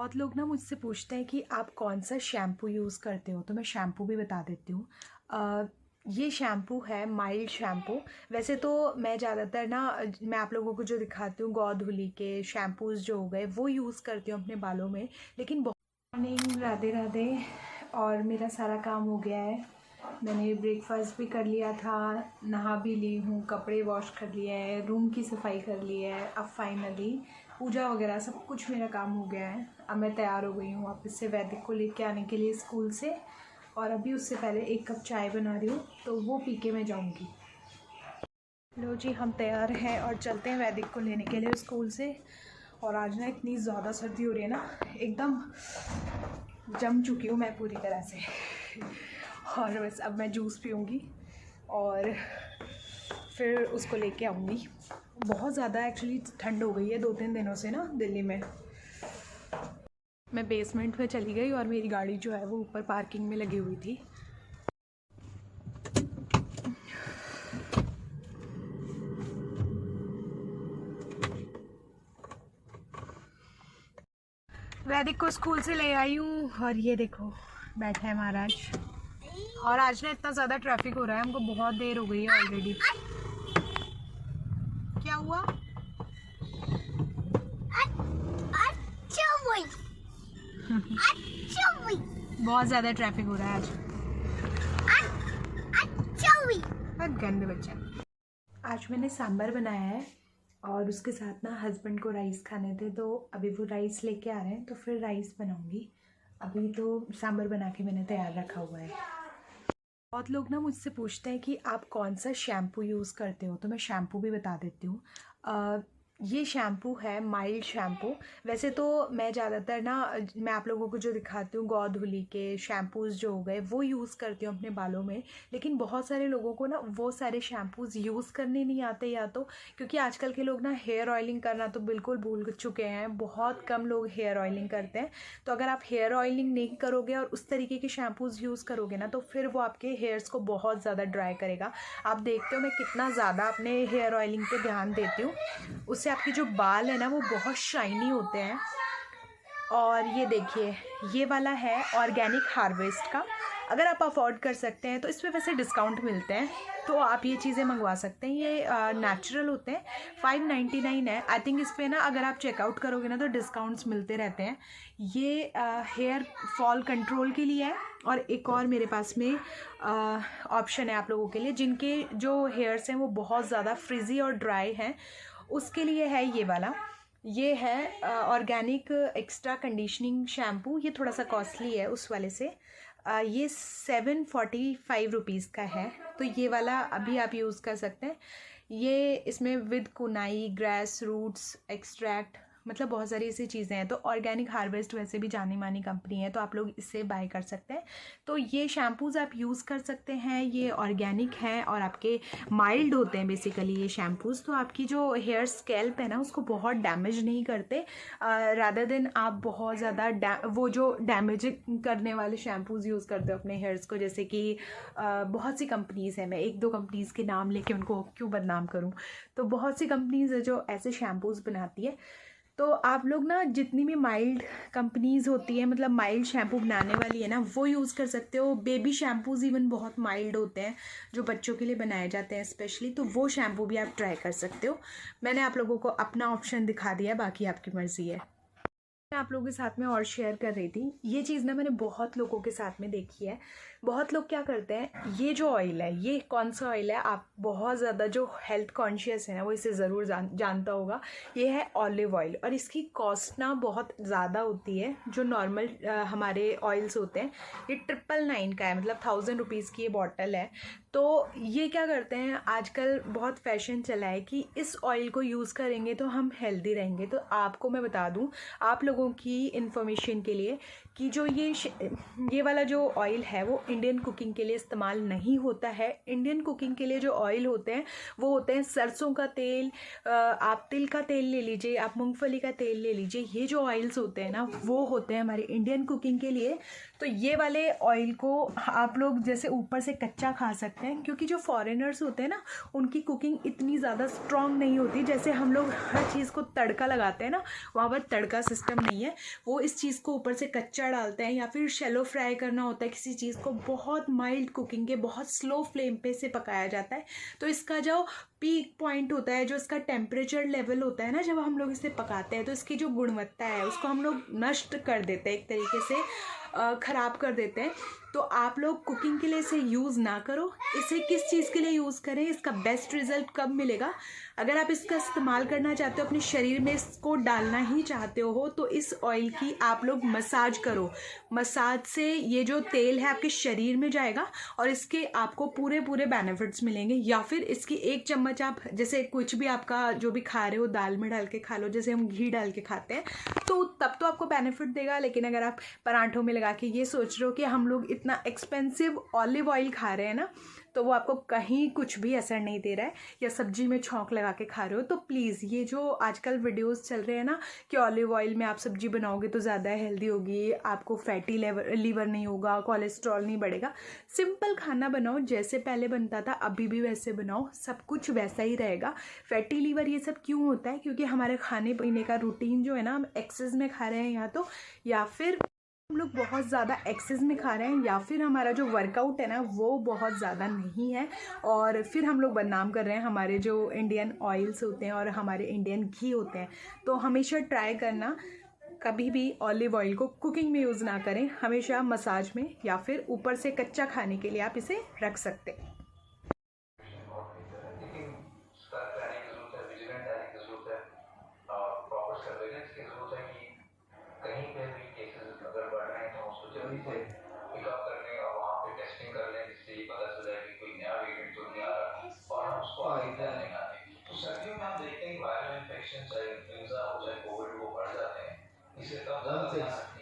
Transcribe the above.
बहुत लोग ना मुझसे पूछते हैं कि आप कौन सा शैम्पू यूज़ करते हो, तो मैं शैम्पू भी बता देती हूँ। ये शैम्पू है माइल्ड शैम्पू। वैसे तो मैं ज़्यादातर ना मैं आप लोगों को जो दिखाती हूँ गौधुली के शैम्पूज़ जो हो गए वो यूज़ करती हूँ अपने बालों में। लेकिन मॉर्निंग राधे राधे, और मेरा सारा काम हो गया है। मैंने ब्रेकफास्ट भी कर लिया था, नहा भी ली हूँ, कपड़े वॉश कर लिए हैं, रूम की सफाई कर ली है। अब फाइनली पूजा वगैरह सब कुछ मेरा काम हो गया है। अब मैं तैयार हो गई हूँ वापस से वैदिक को लेके आने के लिए स्कूल से, और अभी उससे पहले एक कप चाय बना रही हूँ तो वो पी के मैं जाऊँगी। लो जी, हम तैयार हैं और चलते हैं वैदिक को लेने के लिए स्कूल से। और आज ना इतनी ज़्यादा सर्दी हो रही है ना, एकदम जम चुकी हूँ मैं पूरी तरह से। और बस अब मैं जूस पीऊँगी और फिर उसको लेके आऊँगी। बहुत ज़्यादा एक्चुअली ठंड हो गई है 2-3 दिनों से ना दिल्ली में। मैं बेसमेंट में चली गई और मेरी गाड़ी जो है वो ऊपर पार्किंग में लगी हुई थी। वैदिक को स्कूल से ले आई हूँ और ये देखो बैठा है महाराज। और आज ना इतना ज़्यादा ट्रैफिक हो रहा है, हमको बहुत देर हो गई है ऑलरेडी। क्या हुआ? बहुत ज़्यादा ट्रैफिक हो रहा है आज। गंदे बच्चा। आज मैंने सांभर बनाया है और उसके साथ ना हस्बैंड को राइस खाने थे, तो अभी वो राइस लेके आ रहे हैं तो फिर राइस बनाऊंगी। अभी तो सांभर बना के मैंने तैयार रखा हुआ है। बहुत लोग ना मुझसे पूछते हैं कि आप कौन सा शैम्पू यूज़ करते हो, तो मैं शैम्पू भी बता देती हूँ। ये शैम्पू है माइल्ड शैम्पू। वैसे तो मैं ज़्यादातर ना मैं आप लोगों को जो दिखाती हूँ गौधुली के शैम्पूज़ जो हो गए वो यूज़ करती हूँ अपने बालों में। लेकिन बहुत सारे लोगों को ना वो सारे शैम्पूज़ यूज़ करने नहीं आते, या तो क्योंकि आजकल के लोग ना हेयर ऑयलिंग करना तो बिल्कुल भूल चुके हैं। बहुत कम लोग हेयर ऑयलिंग करते हैं। तो अगर आप हेयर ऑयलिंग नहीं करोगे और उस तरीके के शैम्पूज़ यूज़ करोगे ना, तो फिर वो आपके हेयर्स को बहुत ज़्यादा ड्राई करेगा। आप देखते हो मैं कितना ज़्यादा अपने हेयर ऑयलिंग पे ध्यान देती हूँ, उससे आपके जो बाल है ना वो बहुत शाइनी होते हैं। और ये देखिए, ये वाला है ऑर्गेनिक हार्वेस्ट का। अगर आप अफोर्ड कर सकते हैं तो इस पर वैसे डिस्काउंट मिलते हैं, तो आप ये चीज़ें मंगवा सकते हैं। ये नेचुरल होते हैं, 599 है आई थिंक। इस पर ना अगर आप चेकआउट करोगे ना तो डिस्काउंट्स मिलते रहते हैं। ये हेयर फॉल कंट्रोल के लिए है। और एक और मेरे पास में ऑप्शन है आप लोगों के लिए जिनके जो हेयर्स हैं वो बहुत ज़्यादा फ्रिजी और ड्राई हैं, उसके लिए है ये वाला। ये है ऑर्गेनिक एक्स्ट्रा कंडीशनिंग शैम्पू। ये थोड़ा सा कॉस्टली है उस वाले से। ये 745 रुपीज़ का है, तो ये वाला अभी आप यूज़ कर सकते हैं। ये इसमें विद कुनाई ग्रास रूट्स एक्सट्रैक्ट, मतलब बहुत सारी ऐसी चीज़ें हैं। तो ऑर्गेनिक हार्वेस्ट वैसे भी जानी मानी कंपनी है, तो आप लोग इससे बाय कर सकते हैं। तो ये शैम्पूज़ आप यूज़ कर सकते हैं। ये ऑर्गेनिक हैं और आपके माइल्ड होते हैं बेसिकली ये शैम्पूज़। तो आपकी जो हेयर स्कैल्प है ना उसको बहुत डैमेज नहीं करते, रादर देन आप बहुत ज़्यादा वो जो डैमेज करने वाले शैम्पूज़ यूज़ करते हो अपने हेयर्स को, जैसे कि बहुत सी कंपनीज़ हैं। मैं 1-2 कंपनीज़ के नाम लेके उनको क्यों बदनाम करूँ। तो बहुत सी कंपनीज़ है जो ऐसे शैम्पूज़ बनाती है। तो आप लोग ना जितनी भी माइल्ड कंपनीज़ होती है, मतलब माइल्ड शैम्पू बनाने वाली है ना, वो यूज़ कर सकते हो। बेबी शैम्पूज़ इवन बहुत माइल्ड होते हैं जो बच्चों के लिए बनाए जाते हैं स्पेशली, तो वो शैम्पू भी आप ट्राई कर सकते हो। मैंने आप लोगों को अपना ऑप्शन दिखा दिया, बाकी आपकी मर्ज़ी है। मैं आप लोगों के साथ में और शेयर कर रही थी ये चीज़ ना, मैंने बहुत लोगों के साथ में देखी है। बहुत लोग क्या करते हैं, ये जो ऑयल है, ये कौन सा ऑयल है, आप बहुत ज़्यादा जो हेल्थ कॉन्शियस है ना वो इसे ज़रूर जानता होगा। ये है ऑलिव ऑयल, और इसकी कॉस्ट ना बहुत ज़्यादा होती है। जो नॉर्मल हमारे ऑयल्स होते हैं ये 999 का है, मतलब 1000 रुपीज़ की ये बॉटल है। तो ये क्या करते हैं, आजकल बहुत फैशन चला है कि इस ऑयल को यूज़ करेंगे तो हम हेल्दी रहेंगे। तो आपको मैं बता दूं, आप लोगों की इन्फॉर्मेशन के लिए, कि जो ये वाला जो ऑयल है वो इंडियन कुकिंग के लिए इस्तेमाल नहीं होता है। इंडियन कुकिंग के लिए जो ऑयल होते हैं वो होते हैं सरसों का तेल, आप तिल का तेल ले लीजिए, आप मूंगफली का तेल ले लीजिए। ये जो ऑयल्स होते हैं ना वो होते हैं हमारे इंडियन कुकिंग के लिए। तो ये वाले ऑयल को आप लोग जैसे ऊपर से कच्चा खा सकते सकते हैं, क्योंकि जो फॉरेनर्स होते हैं ना उनकी कुकिंग इतनी ज़्यादा स्ट्रॉन्ग नहीं होती। जैसे हम लोग हर चीज़ को तड़का लगाते हैं ना, वहाँ पर तड़का सिस्टम नहीं है। वो इस चीज़ को ऊपर से कच्चा डालते हैं, या फिर शैलो फ्राई करना होता है किसी चीज़ को, बहुत माइल्ड कुकिंग के बहुत स्लो फ्लेम पे से पकाया जाता है। तो इसका जो पीक पॉइंट होता है, जो इसका टेम्परेचर लेवल होता है ना, जब हम लोग इसे पकाते हैं तो इसकी जो गुणवत्ता है उसको हम लोग नष्ट कर देते हैं, एक तरीके से ख़राब कर देते हैं। तो आप लोग कुकिंग के लिए इसे यूज़ ना करो। इसे किस चीज़ के लिए यूज़ करें, इसका बेस्ट रिज़ल्ट कब मिलेगा, अगर आप इसका इस्तेमाल करना चाहते हो, अपने शरीर में इसको डालना ही चाहते हो, तो इस ऑयल की आप लोग मसाज करो। मसाज से ये जो तेल है आपके शरीर में जाएगा और इसके आपको पूरे पूरे बेनिफिट्स मिलेंगे। या फिर इसकी एक चम्मच आप, जैसे कुछ भी आपका जो भी खा रहे हो दाल में डाल के खा लो, जैसे हम घी डाल के खाते हैं, तो तब तो आपको बेनिफिट देगा। लेकिन अगर आप पराठों में लगा के ये सोच रहे हो कि हम लोग इतना एक्सपेंसिव ऑलिव ऑयल खा रहे हैं ना, तो वो आपको कहीं कुछ भी असर नहीं दे रहा है, या सब्जी में छौंक लगा के खा रहे हो, तो प्लीज़ ये जो आजकल वीडियोस चल रहे हैं ना कि ऑलिव ऑयल में आप सब्जी बनाओगे तो ज़्यादा हेल्दी होगी, आपको फैटी लीवर नहीं होगा, कोलेस्ट्रॉल नहीं बढ़ेगा, सिंपल खाना बनाओ जैसे पहले बनता था, अभी भी वैसे बनाओ, सब कुछ वैसा ही रहेगा। फैटी लीवर ये सब क्यों होता है, क्योंकि हमारे खाने पीने का रूटीन जो है ना, हम एक्सेस में खा रहे हैं, या तो या फिर हम लोग बहुत ज़्यादा एक्सेस में खा रहे हैं, या फिर हमारा जो वर्कआउट है ना वो बहुत ज़्यादा नहीं है, और फिर हम लोग बदनाम कर रहे हैं हमारे जो इंडियन ऑयल्स होते हैं और हमारे इंडियन घी होते हैं। तो हमेशा ट्राई करना, कभी भी ऑलिव ऑयल को कुकिंग में यूज़ ना करें, हमेशा मसाज में या फिर ऊपर से कच्चा खाने के लिए आप इसे रख सकते हैं। पिकअप करने और वहाँ पे टेस्टिंग कर लें, जिससे ये पता चल जाए कि कोई नया वेरिएंट तो नहीं आ रहा और हम उसको आगे फैलने आते हैं। तो सर्दियों में आप देखते हैं वायरल इन्फेक्शन चाहे इन्फ्लुएंजा हो चाहे कोविड वो बढ़ जाते हैं, इसे तब ध्यान रखने